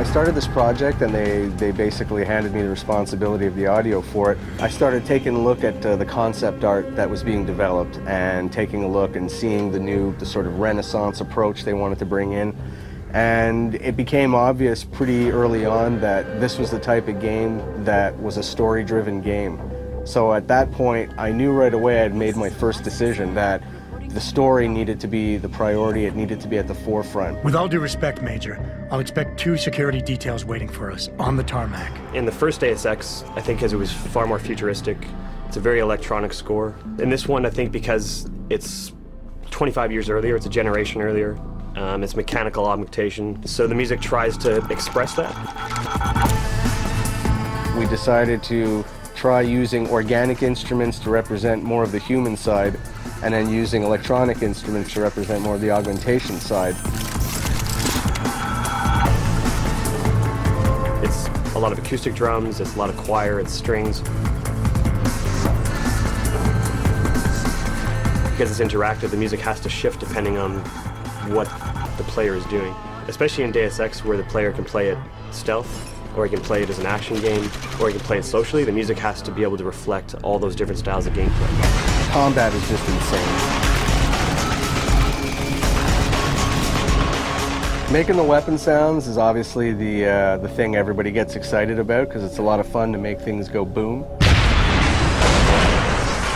started this project and they basically handed me the responsibility of the audio for it. I started taking a look at the concept art that was being developed and taking a look and seeing the sort of Renaissance approach they wanted to bring in. And it became obvious pretty early on that this was the type of game that was a story-driven game. So at that point, I knew right away I'd made my first decision that the story needed to be the priority, it needed to be at the forefront. With all due respect, Major, I'll expect 2 security details waiting for us on the tarmac. In the first Deus Ex, I think because it was far more futuristic, it's a very electronic score. In this one, I think because it's 25 years earlier, it's a generation earlier, it's mechanical augmentation, so the music tries to express that. We decided to try using organic instruments to represent more of the human side, and then using electronic instruments to represent more of the augmentation side. It's a lot of acoustic drums, it's a lot of choir, it's strings. Because it's interactive, the music has to shift depending on what the player is doing. Especially in Deus Ex, where the player can play it stealth, or he can play it as an action game, or he can play it socially. The music has to be able to reflect all those different styles of gameplay. Combat is just insane. Making the weapon sounds is obviously the thing everybody gets excited about, because it's a lot of fun to make things go boom.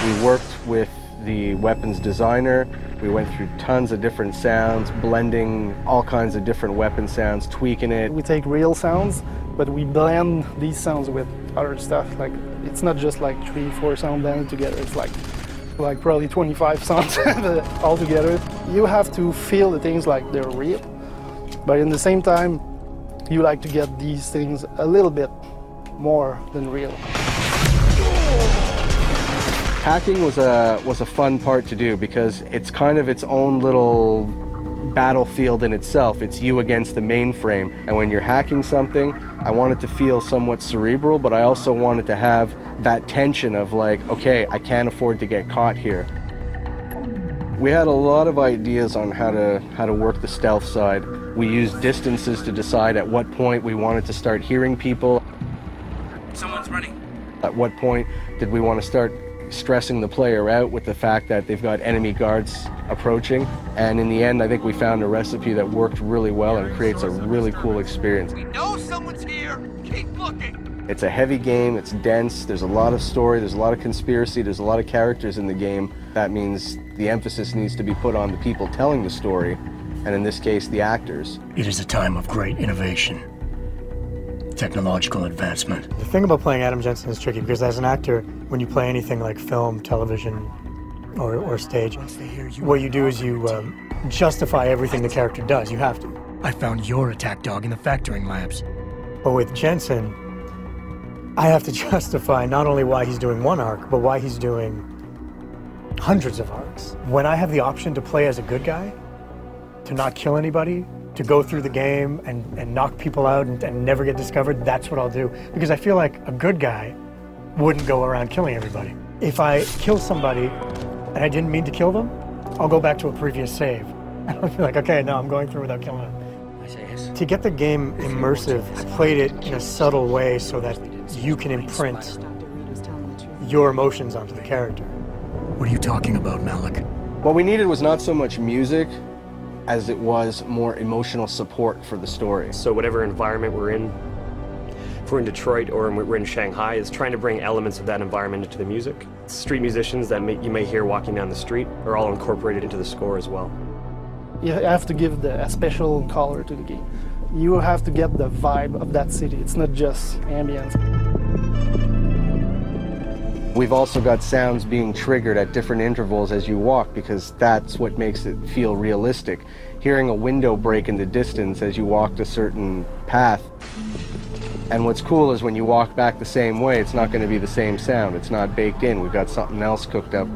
We worked with the weapons designer. We went through tons of different sounds, blending all kinds of different weapon sounds, tweaking it. We take real sounds, but we blend these sounds with other stuff. Like, it's not just like 3-4 sound blended together. It's like probably 25 sounds all together. You have to feel the things like they're real, but in the same time, you like to get these things a little bit more than real. Hacking was a fun part to do because it's kind of its own little battlefield in itself. It's you against the mainframe, and when you're hacking something, I want it to feel somewhat cerebral, but I also want it to have that tension of like, okay, I can't afford to get caught here. We had a lot of ideas on how to work the stealth side. We used distances to decide at what point we wanted to start hearing people. Someone's running. At what point did we want to start stressing the player out with the fact that they've got enemy guards approaching, and in the end I think we found a recipe that worked really well and creates a really cool experience. We know someone's here. Keep looking. It's a heavy game, it's dense, there's a lot of story, there's a lot of conspiracy, there's a lot of characters in the game. That means the emphasis needs to be put on the people telling the story, and in this case the actors. It is a time of great innovation, technological advancement. The thing about playing Adam Jensen is tricky because as an actor, when you play anything like film, television, or stage, what you do is you justify everything the character does. You have to. I found your attack dog in the factoring labs. But with Jensen, I have to justify not only why he's doing one arc, but why he's doing hundreds of arcs. When I have the option to play as a good guy, to not kill anybody, to go through the game and knock people out and never get discovered, that's what I'll do. Because I feel like a good guy wouldn't go around killing everybody. If I kill somebody and I didn't mean to kill them, I'll go back to a previous save. And I'll be like, okay, no, I'm going through without killing them. To get the game immersive, I played it in a subtle way so that you can imprint your emotions onto the character. What are you talking about, Malik? What we needed was not so much music as it was more emotional support for the story. So whatever environment we're in, if we're in Detroit or we're in Shanghai, is trying to bring elements of that environment into the music. Street musicians that you may hear walking down the street are all incorporated into the score as well. You have to give a special color to the game. You have to get the vibe of that city. It's not just ambience. We've also got sounds being triggered at different intervals as you walk because that's what makes it feel realistic. Hearing a window break in the distance as you walked a certain path. And what's cool is when you walk back the same way, it's not going to be the same sound. It's not baked in. We've got something else cooked up.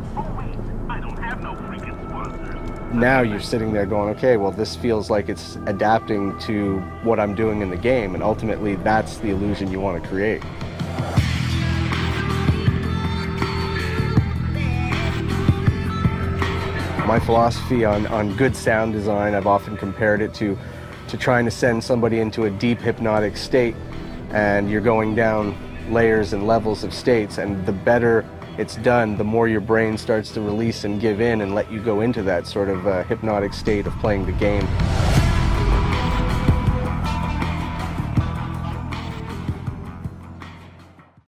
Now you're sitting there going, okay, well, this feels like it's adapting to what I'm doing in the game, and ultimately that's the illusion you want to create. My philosophy on good sound design, I've often compared it to to trying to send somebody into a deep hypnotic state, and you're going down layers and levels of states, and the better it's done, the more your brain starts to release and give in and let you go into that sort of hypnotic state of playing the game.